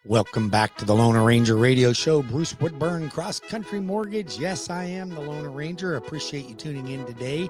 Welcome back to the Lone Ranger Radio Show. Bruce Woodburn, Cross Country Mortgage. Yes, I am the Lone Ranger. Appreciate you tuning in today.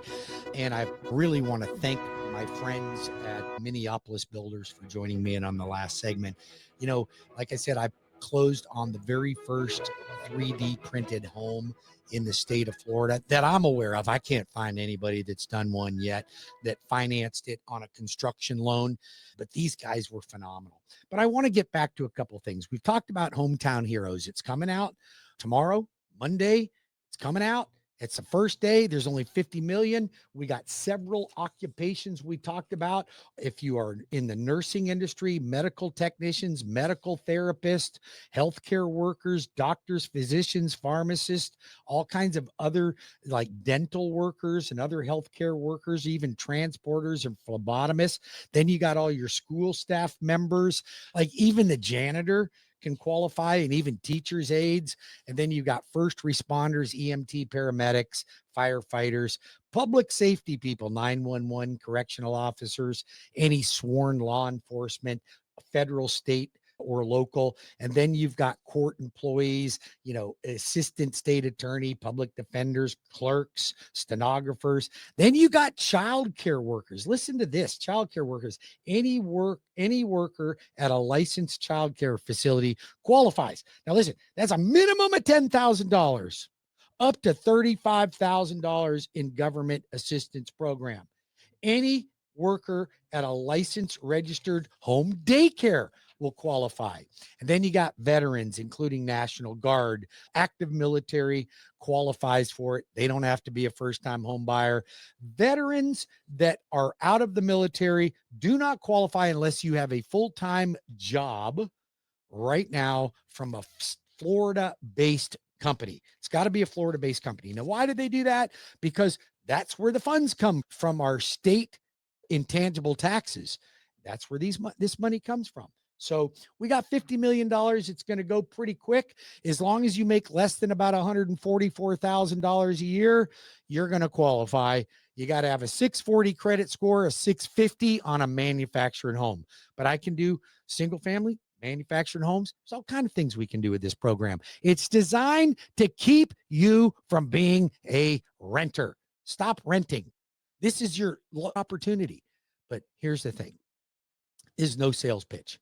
And I really want to thank my friends at Minneapolis Builders for joining me in on the last segment. You know, like I said, I closed on the very first 3D printed home in the state of Florida that I'm aware of. I can't find anybody that's done one yet that financed it on a construction loan, but these guys were phenomenal. But I want to get back to a couple of things. We've talked about Hometown Heroes. It's coming out tomorrow, Monday. It's coming out. It's the first day. There's only 50 million. We got several occupations we talked about. If you are in the nursing industry, medical technicians, medical therapists, healthcare workers, doctors, physicians, pharmacists, all kinds of other like dental workers and other healthcare workers, even transporters and phlebotomists. Then you got all your school staff members, like even the janitor can qualify, and even teachers' aides. And then you got first responders, EMT, paramedics, firefighters, public safety people, 911, correctional officers, any sworn law enforcement, federal, state, or local. And then you've got court employees, you know, assistant state attorney, public defenders, clerks, stenographers. Then you got childcare workers. Listen to this, childcare workers. Any worker at a licensed childcare facility qualifies. Now listen, that's a minimum of $10,000 up to $35,000 in government assistance program. Any worker at a licensed registered home daycare will qualify. And then you got veterans, including National Guard, active military qualifies for it. They don't have to be a first-time home buyer. Veterans that are out of the military do not qualify unless you have a full-time job right now from a Florida-based company. It's got to be a Florida-based company. Now, why did they do that? Because that's where the funds come from, our state intangible taxes. That's where this money comes from. So we got $50 million. It's going to go pretty quick. As long as you make less than about $144,000 a year, you're going to qualify. You got to have a 640 credit score, a 650 on a manufactured home. But I can do single family, manufactured homes. There's all kinds of things we can do with this program. It's designed to keep you from being a renter. Stop renting. This is your opportunity. But here's the thing. There's no sales pitch.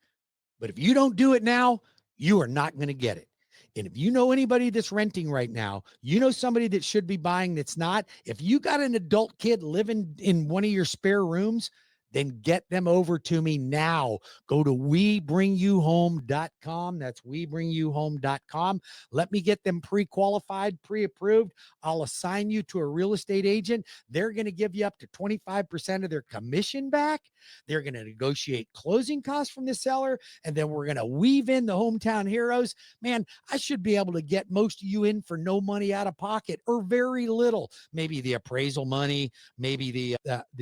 But if you don't do it now, you are not going to get it. And if you know anybody that's renting right now, you know somebody that should be buying that's not. If you got an adult kid living in one of your spare rooms, then get them over to me now. Go to webringyouhome.com. That's webringyouhome.com. Let me get them pre-qualified, pre-approved. I'll assign you to a real estate agent. They're going to give you up to 25% of their commission back. They're going to negotiate closing costs from the seller, and then we're going to weave in the Hometown Heroes. Man, I should be able to get most of you in for no money out of pocket or very little. Maybe the appraisal money, maybe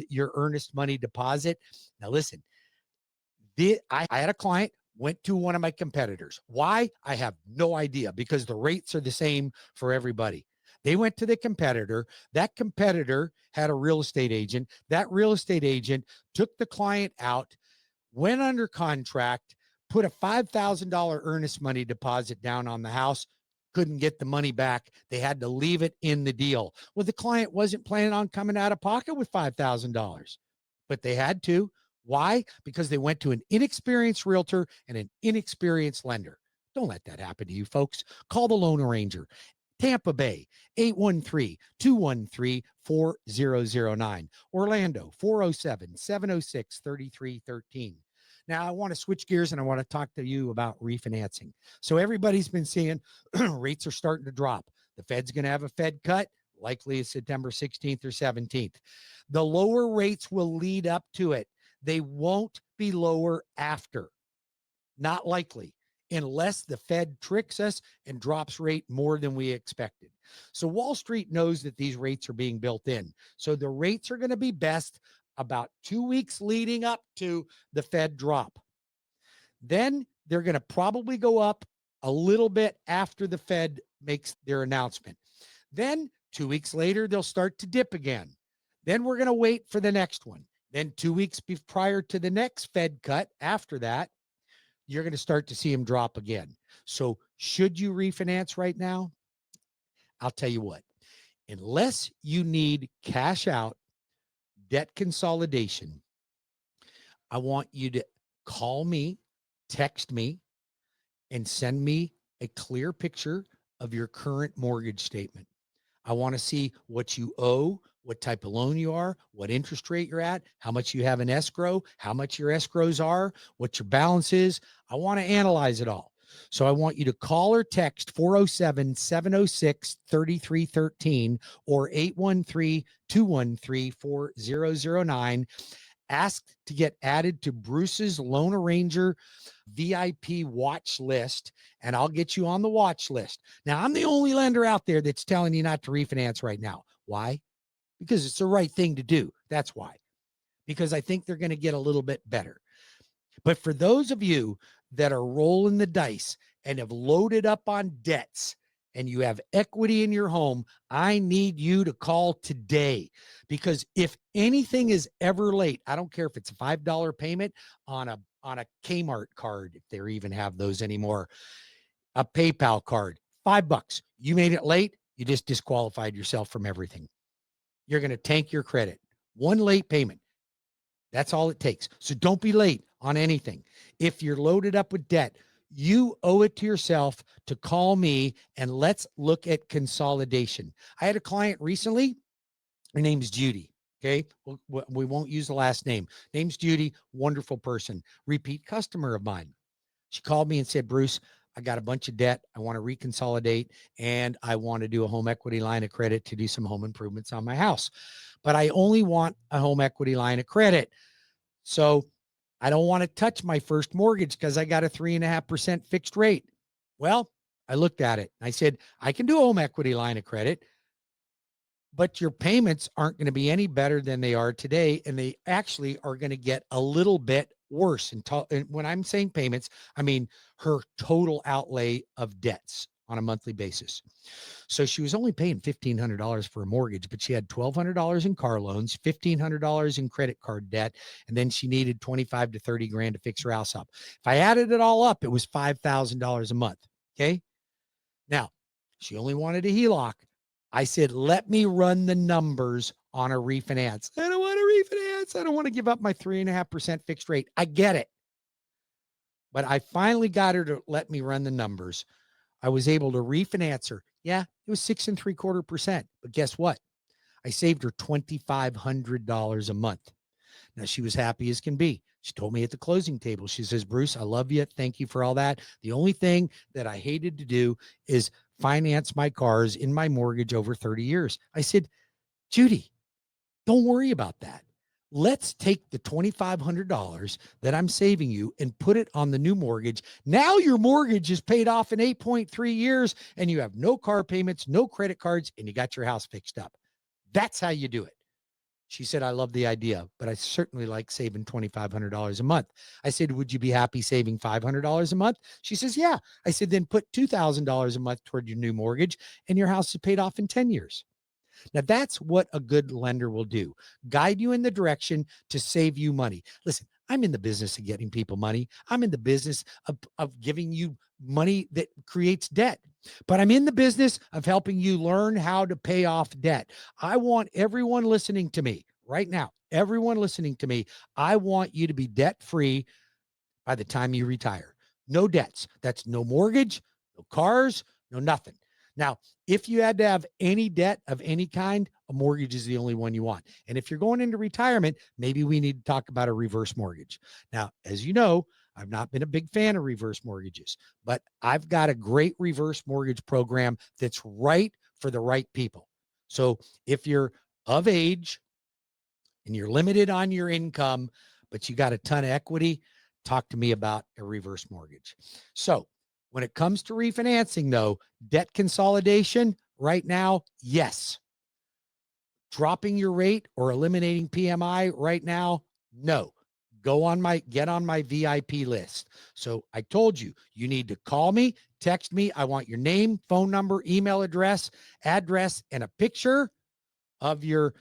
your earnest money deposit. Now listen, I had a client went to one of my competitors. Why? I have no idea, because the rates are the same for everybody. They went to the competitor. That competitor had a real estate agent. That real estate agent took the client out, went under contract, put a $5,000 earnest money deposit down on the house, couldn't get the money back. They had to leave it in the deal. Well, the client wasn't planning on coming out of pocket with $5,000. But they had to. Why? Because they went to an inexperienced realtor and an inexperienced lender. Don't let that happen to you, folks. Call the Lone Ranger. Tampa Bay, 813-213-4009. Orlando, 407-706-3313. Now, I want to switch gears and I want to talk to you about refinancing. So everybody's been seeing rates are starting to drop. The Fed's going to have a Fed cut, likely September 16th or 17th. The lower rates will lead up to it. They won't be lower after. Not likely, unless the Fed tricks us and drops rate more than we expected. So Wall Street knows that these rates are being built in. So the rates are going to be best about 2 weeks leading up to the Fed drop. Then they're going to probably go up a little bit after the Fed makes their announcement. Then 2 weeks later, they'll start to dip again. Then we're going to wait for the next one. Then 2 weeks prior to the next Fed cut, after that, you're going to start to see them drop again. So should you refinance right now? I'll tell you what, unless you need cash out, debt consolidation, I want you to call me, text me, and send me a clear picture of your current mortgage statement. I want to see what you owe, what type of loan you are, what interest rate you're at, how much you have in escrow, how much your escrows are, what your balance is. I want to analyze it all. So I want you to call or text 407-706-3313 or 813-213-4009. Ask to get added to Bruce's Loan Arranger VIP watch list, and I'll get you on the watch list. Now, I'm the only lender out there that's telling you not to refinance right now. Why? Because it's the right thing to do. That's why. Because I think they're going to get a little bit better. But for those of you that are rolling the dice and have loaded up on debts and you have equity in your home, I need you to call today, because if anything is ever late, I don't care if it's a $5 payment on a Kmart card, if they even have those anymore, a PayPal card, $5. You made it late, you just disqualified yourself from everything. You're going to tank your credit. One late payment. That's all it takes. So don't be late on anything. If you're loaded up with debt, you owe it to yourself to call me and let's look at consolidation. I had a client recently. Her name's Judy. Okay. We won't use the last name. Name's Judy. Wonderful person. Repeat customer of mine. She called me and said, Bruce, I got a bunch of debt. I want to reconsolidate and I want to do a home equity line of credit to do some home improvements on my house. But I only want a home equity line of credit. So I don't want to touch my first mortgage because I got a 3.5% fixed rate. Well, I looked at it. I said, I can do a home equity line of credit, but your payments aren't going to be any better than they are today. And they actually are going to get a little bit worse. And when I'm saying payments, I mean her total outlay of debts on a monthly basis. So she was only paying $1,500 for a mortgage, but she had $1,200 in car loans, $1,500 in credit card debt, and then she needed 25 to 30 grand to fix her house up. If I added it all up, it was $5,000 a month. Okay. Now, she only wanted a HELOC. I said, let me run the numbers on a refinance. I don't want to refinance. I don't want to give up my 3.5% fixed rate. I get it. But I finally got her to let me run the numbers. I was able to refinance her. Yeah, it was 6.75%. But guess what? I saved her $2,500 a month. Now, she was happy as can be. She told me at the closing table, she says, Bruce, I love you. Thank you for all that. The only thing that I hated to do is finance my cars in my mortgage over 30 years. I said, Judy, don't worry about that. Let's take the $2,500 that I'm saving you and put it on the new mortgage. Now your mortgage is paid off in 8.3 years and you have no car payments, no credit cards, and you got your house fixed up. That's how you do it. She said, I love the idea, but I certainly like saving $2,500 a month. I said, would you be happy saving $500 a month? She says, yeah. I said, then put $2,000 a month toward your new mortgage and your house is paid off in 10 years. Now, that's what a good lender will do. Guide you in the direction to save you money. Listen, I'm in the business of getting people money. I'm in the business of giving you money that creates debt. But I'm in the business of helping you learn how to pay off debt. I want everyone listening to me right now, everyone listening to me, I want you to be debt-free by the time you retire. No debts. That's no mortgage, no cars, no nothing. Now, if you had to have any debt of any kind, a mortgage is the only one you want. And if you're going into retirement, maybe we need to talk about a reverse mortgage. Now, as you know, I've not been a big fan of reverse mortgages, but I've got a great reverse mortgage program that's right for the right people. So if you're of age and you're limited on your income, but you got a ton of equity, talk to me about a reverse mortgage. So when it comes to refinancing, though, debt consolidation right now, yes. Dropping your rate or eliminating PMI right now, no. Get on my VIP list. So I told you, you need to call me, text me. I want your name, phone number, email address, and a picture of your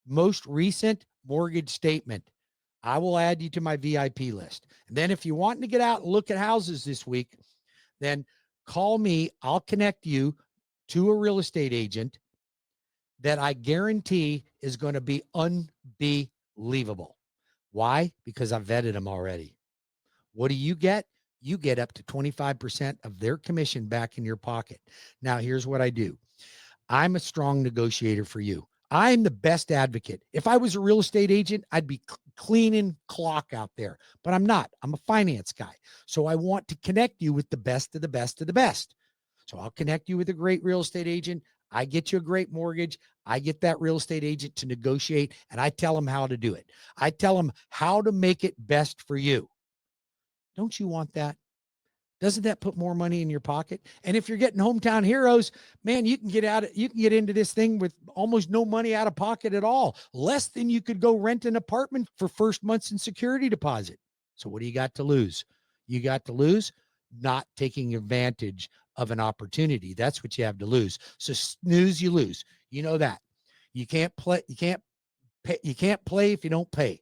most recent mortgage statement. I will add you to my VIP list. And then if you're wanting to get out and look at houses this week, then call me. I'll connect you to a real estate agent that I guarantee is going to be unbelievable. Why? Because I've vetted them already. What do you get? You get up to 25% of their commission back in your pocket. Now, here's what I do. I'm a strong negotiator for you. I'm the best advocate. If I was a real estate agent, I'd be cleaning clock out there, but I'm not. I'm a finance guy. So I want to connect you with the best of the best of the best. So I'll connect you with a great real estate agent. I get you a great mortgage. I get that real estate agent to negotiate, and I tell them how to do it. I tell them how to make it best for you. Don't you want that? Doesn't that put more money in your pocket? And if you're getting hometown heroes, man, you can get into this thing with almost no money out of pocket at all. Less than you could go rent an apartment for first month's in security deposit. So what do you got to lose? You got to lose not taking advantage of an opportunity. That's what you have to lose. So snooze, you lose. You know that. You can't play if you don't pay.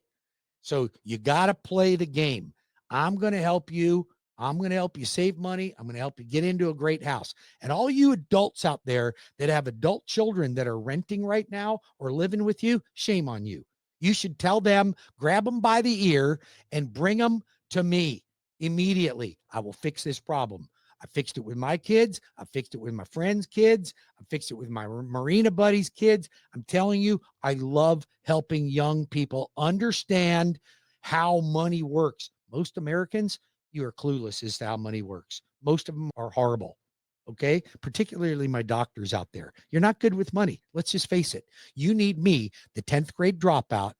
So you got to play the game. I'm going to help you. I'm going to help you save money. I'm going to help you get into a great house. And all you adults out there that have adult children that are renting right now or living with you, shame on you. You should tell them, grab them by the ear and bring them to me immediately. I will fix this problem. I fixed it with my kids. I fixed it with my friends' kids. I fixed it with my marina buddies' kids. I'm telling you, I love helping young people understand how money works. Most Americans, you are clueless as to how money works. Most of them are horrible. Okay. Particularly my doctors out there. You're not good with money. Let's just face it. You need me, the 10th grade dropout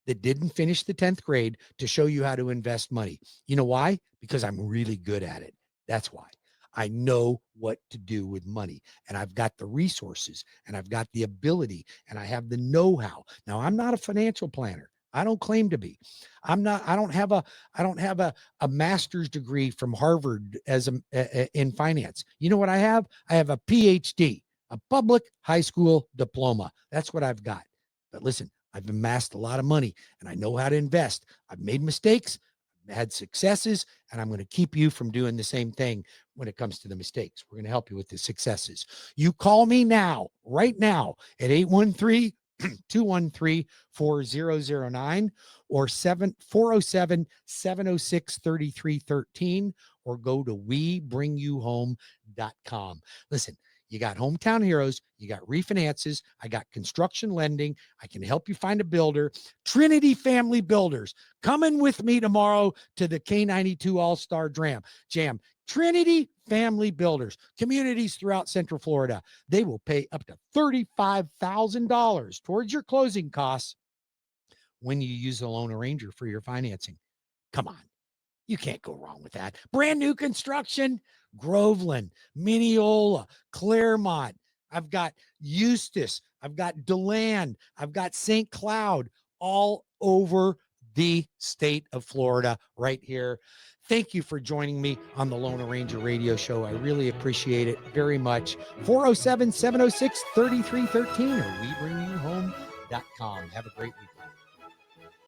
that didn't finish the 10th grade, to show you how to invest money. You know why? Because I'm really good at it. That's why. I know what to do with money, and I've got the resources, and I've got the ability, and I have the know-how. Now, I'm not a financial planner. I don't claim to be. I don't have a master's degree from Harvard in finance. You know what I have? I have a PhD, a public high school diploma. That's what I've got. But listen, I've amassed a lot of money, and I know how to invest. I've made mistakes, I've had successes, and I'm going to keep you from doing the same thing when it comes to the mistakes. We're going to help you with the successes. You call me now, right now, at 813-213-4009 or 407-706-3313, or go to webringyouhome.com. Listen, you got hometown heroes, you got refinances, I got construction lending, I can help you find a builder. Trinity Family Builders, coming with me tomorrow to the K92 All-Star Jam. Trinity Family Builders, communities throughout Central Florida. They will pay up to $35,000 towards your closing costs when you use a loan arranger for your financing. Come on. You can't go wrong with that. Brand new construction, Groveland, Mineola, Claremont. I've got Eustis. I've got DeLand. I've got St. Cloud, all over the state of Florida right here. Thank you for joining me on the Loan Arranger Radio Show. I really appreciate it very much. 407-706-3313 or webringyouhome.com. Have a great week.